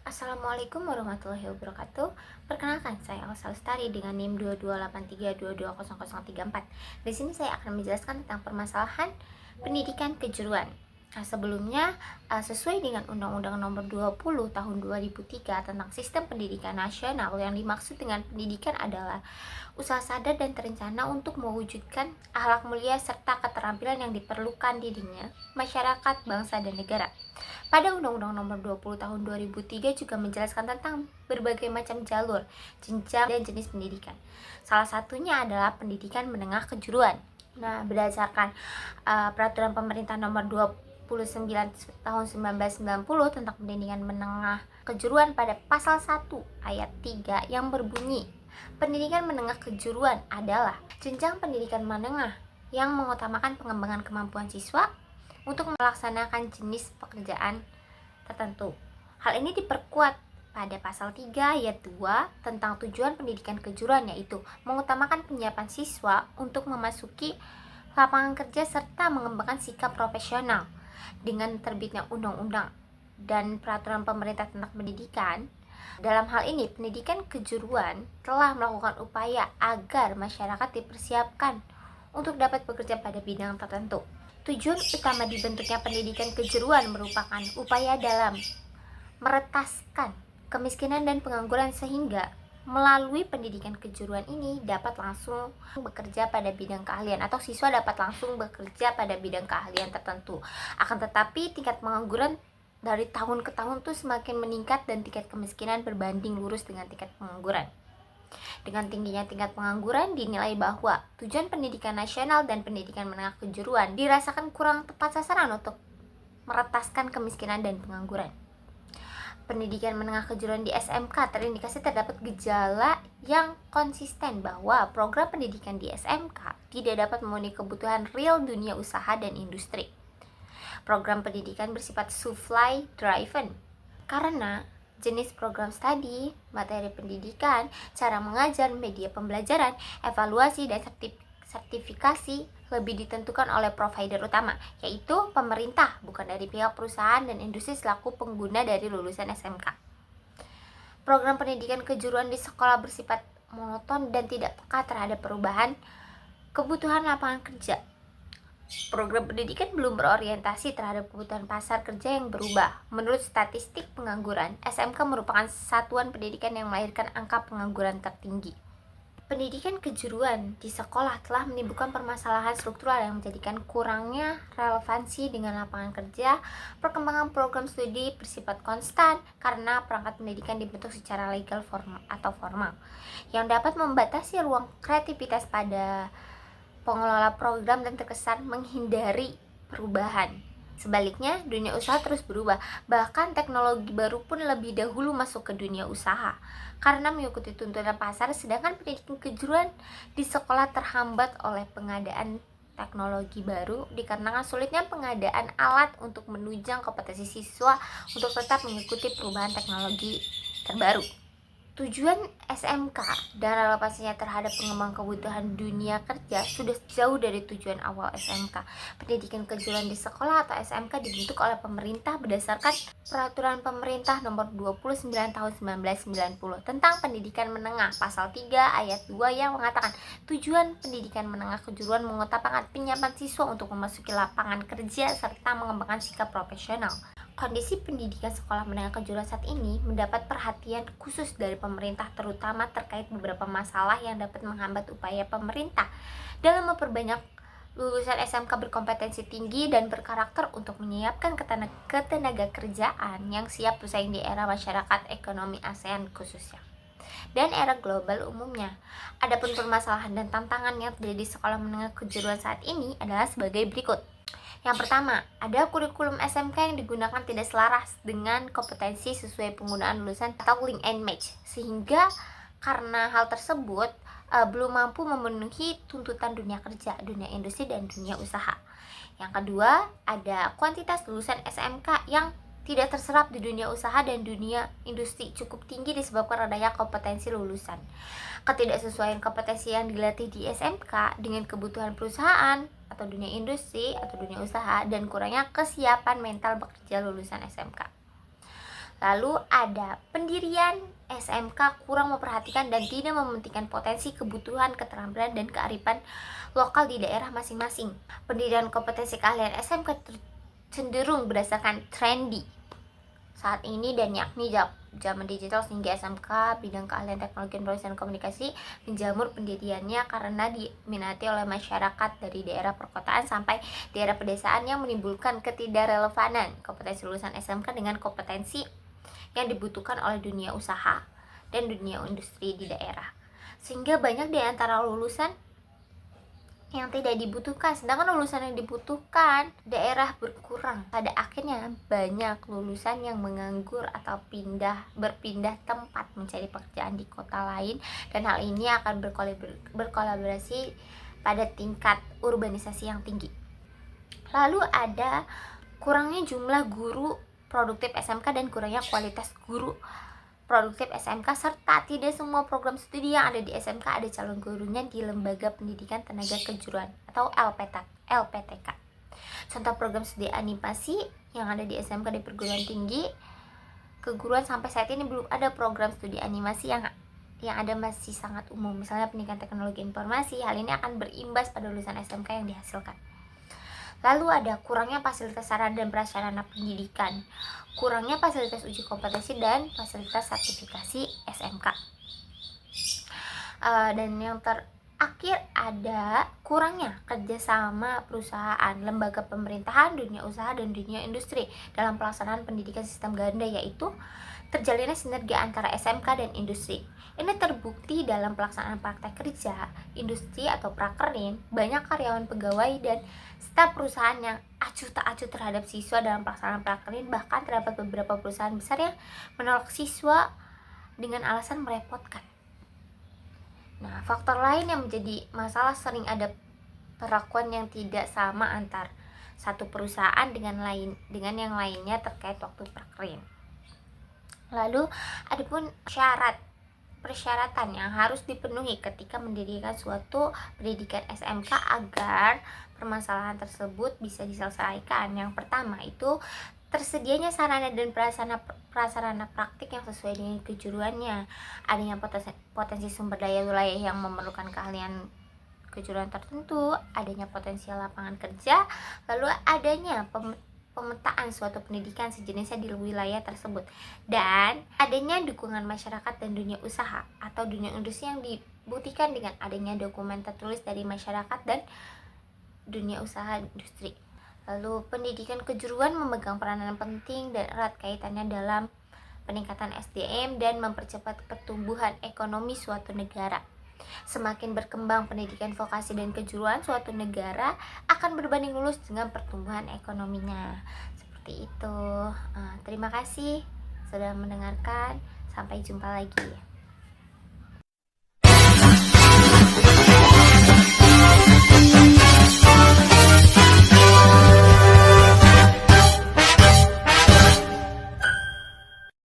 Assalamualaikum warahmatullahi wabarakatuh. Perkenalkan, saya Elsa Lestari dengan NIM 2283220034. Di sini saya akan menjelaskan tentang permasalahan pendidikan kejuruan. Sebelumnya, sesuai dengan Undang-Undang Nomor 20 Tahun 2003 tentang Sistem Pendidikan Nasional, yang dimaksud dengan pendidikan adalah usaha sadar dan terencana untuk mewujudkan akhlak mulia serta keterampilan yang diperlukan dirinya, masyarakat, bangsa, dan negara. Pada Undang-Undang Nomor 20 Tahun 2003 juga menjelaskan tentang berbagai macam jalur, jenjang, dan jenis pendidikan. Salah satunya adalah pendidikan menengah kejuruan. Nah, berdasarkan Peraturan Pemerintah Nomor 29 Tahun 1990 tentang pendidikan menengah kejuruan pada pasal 1 ayat 3 yang berbunyi, pendidikan menengah kejuruan adalah jenjang pendidikan menengah yang mengutamakan pengembangan kemampuan siswa untuk melaksanakan jenis pekerjaan tertentu. Hal ini diperkuat pada pasal 3 ayat 2 tentang tujuan pendidikan kejuruan, yaitu mengutamakan penyiapan siswa untuk memasuki lapangan kerja serta mengembangkan sikap profesional. Dengan terbitnya undang-undang dan peraturan pemerintah tentang pendidikan, dalam hal ini pendidikan kejuruan telah melakukan upaya agar masyarakat dipersiapkan untuk dapat bekerja pada bidang tertentu. Tujuan utama dibentuknya pendidikan kejuruan merupakan upaya dalam meretaskan kemiskinan dan pengangguran, sehingga melalui pendidikan kejuruan ini dapat langsung bekerja pada bidang keahlian, atau siswa dapat langsung bekerja pada bidang keahlian tertentu. Akan tetapi tingkat pengangguran dari tahun ke tahun tuh semakin meningkat dan tingkat kemiskinan berbanding lurus dengan tingkat pengangguran. Dengan tingginya tingkat pengangguran, dinilai bahwa tujuan pendidikan nasional dan pendidikan menengah kejuruan dirasakan kurang tepat sasaran untuk meretaskan kemiskinan dan pengangguran. Pendidikan menengah kejuruan di SMK terindikasi terdapat gejala yang konsisten bahwa program pendidikan di SMK tidak dapat memenuhi kebutuhan real dunia usaha dan industri. Program pendidikan bersifat supply driven karena jenis program studi, materi pendidikan, cara mengajar, media pembelajaran, evaluasi, dan sertifikasi lebih ditentukan oleh provider utama, yaitu pemerintah, bukan dari pihak perusahaan dan industri selaku pengguna dari lulusan SMK. Program pendidikan kejuruan di sekolah bersifat monoton dan tidak peka terhadap perubahan kebutuhan lapangan kerja. Program pendidikan belum berorientasi terhadap kebutuhan pasar kerja yang berubah. Menurut statistik pengangguran, SMK merupakan satuan pendidikan yang melahirkan angka pengangguran tertinggi. Pendidikan kejuruan di sekolah telah menimbulkan permasalahan struktural yang menjadikan kurangnya relevansi dengan lapangan kerja. Perkembangan program studi bersifat konstan karena perangkat pendidikan dibentuk secara legal atau formal, yang dapat membatasi ruang kreativitas pada pengelola program dan terkesan menghindari perubahan. Sebaliknya, dunia usaha terus berubah, bahkan teknologi baru pun lebih dahulu masuk ke dunia usaha karena mengikuti tuntutan pasar, sedangkan pendidikan kejuruan di sekolah terhambat oleh pengadaan teknologi baru dikarenakan sulitnya pengadaan alat untuk menunjang kompetensi siswa untuk tetap mengikuti perubahan teknologi terbaru. Tujuan SMK dan relevansinya terhadap pengembangan kebutuhan dunia kerja sudah jauh dari tujuan awal SMK. Pendidikan kejuruan di sekolah atau SMK dibentuk oleh pemerintah berdasarkan Peraturan Pemerintah Nomor 29 Tahun 1990 tentang Pendidikan Menengah Pasal 3 Ayat 2 yang mengatakan tujuan pendidikan menengah kejuruan mengutamakan penyiapan siswa untuk memasuki lapangan kerja serta mengembangkan sikap profesional. Kondisi pendidikan sekolah menengah kejuruan saat ini mendapat perhatian khusus dari pemerintah, terutama terkait beberapa masalah yang dapat menghambat upaya pemerintah dalam memperbanyak lulusan SMK berkompetensi tinggi dan berkarakter untuk menyiapkan ketenaga kerjaan yang siap bersaing di era masyarakat ekonomi ASEAN khususnya dan era global umumnya. Adapun permasalahan dan tantangan yang terjadi di sekolah menengah kejuruan saat ini adalah sebagai berikut. Yang pertama, ada kurikulum SMK yang digunakan tidak selaras dengan kompetensi sesuai penggunaan lulusan atau link and match, sehingga karena hal tersebut belum mampu memenuhi tuntutan dunia kerja, dunia industri, dan dunia usaha. Yang kedua, ada kuantitas lulusan SMK yang tidak terserap di dunia usaha dan dunia industri cukup tinggi disebabkan adanya kompetensi lulusan. Ketidaksesuaian kompetensi yang dilatih di SMK dengan kebutuhan perusahaan atau dunia industri atau dunia usaha, dan kurangnya kesiapan mental bekerja lulusan SMK. Lalu ada pendirian SMK kurang memperhatikan dan tidak mementingkan potensi, kebutuhan, keterampilan, dan kearifan lokal di daerah masing-masing. Pendirian kompetensi keahlian SMK cenderung berdasarkan trendy saat ini, dan yakni zaman digital, sehingga SMK bidang keahlian teknologi informasi dan komunikasi menjamur pendiriannya karena diminati oleh masyarakat dari daerah perkotaan sampai daerah pedesaan, yang menimbulkan ketidakrelevanan kompetensi lulusan SMK dengan kompetensi yang dibutuhkan oleh dunia usaha dan dunia industri di daerah, sehingga banyak di antara lulusan yang tidak dibutuhkan, sedangkan lulusan yang dibutuhkan daerah berkurang. Pada akhirnya banyak lulusan yang menganggur atau berpindah tempat mencari pekerjaan di kota lain, dan hal ini akan berkolaborasi pada tingkat urbanisasi yang tinggi. Lalu ada kurangnya jumlah guru produktif SMK dan kurangnya kualitas guru produktif SMK, serta tidak semua program studi yang ada di SMK ada calon gurunya di Lembaga Pendidikan Tenaga Kejuruan atau LPTK. Contoh program studi animasi yang ada di SMK di perguruan tinggi keguruan sampai saat ini belum ada program studi animasi yang ada masih sangat umum, misalnya pendidikan teknologi informasi. Hal ini akan berimbas pada lulusan SMK yang dihasilkan. Lalu ada kurangnya fasilitas sarana dan prasarana pendidikan, kurangnya fasilitas uji kompetensi dan fasilitas sertifikasi SMK. Dan yang terakhir ada kurangnya kerjasama perusahaan, lembaga pemerintahan, dunia usaha, dan dunia industri dalam pelaksanaan pendidikan sistem ganda, yaitu terjalinnya sinergi antara SMK dan industri. Ini terbukti dalam pelaksanaan praktek kerja industri atau prakerin. Banyak karyawan, pegawai, dan staf perusahaan yang acuh tak acuh terhadap siswa dalam pelaksanaan prakerin. Bahkan terdapat beberapa perusahaan besar yang menolak siswa dengan alasan merepotkan. Nah, faktor lain yang menjadi masalah, sering ada perlakuan yang tidak sama antar satu perusahaan dengan yang lainnya terkait waktu prakerin. Lalu adapun persyaratan yang harus dipenuhi ketika mendirikan suatu pendidikan SMK agar permasalahan tersebut bisa diselesaikan. Yang pertama itu tersedianya sarana dan prasarana praktik yang sesuai dengan kejuruannya, adanya potensi sumber daya wilayah yang memerlukan keahlian kejuruan tertentu, adanya potensial lapangan kerja, lalu adanya pemetaan suatu pendidikan sejenisnya di wilayah tersebut, dan adanya dukungan masyarakat dan dunia usaha atau dunia industri yang dibuktikan dengan adanya dokumen tertulis dari masyarakat dan dunia usaha industri. Lalu pendidikan kejuruan memegang peranan penting dan erat kaitannya dalam peningkatan SDM dan mempercepat pertumbuhan ekonomi suatu negara. Semakin berkembang pendidikan vokasi dan kejuruan, suatu negara akan berbanding lurus dengan pertumbuhan ekonominya. Seperti itu. Terima kasih sudah mendengarkan. Sampai jumpa lagi.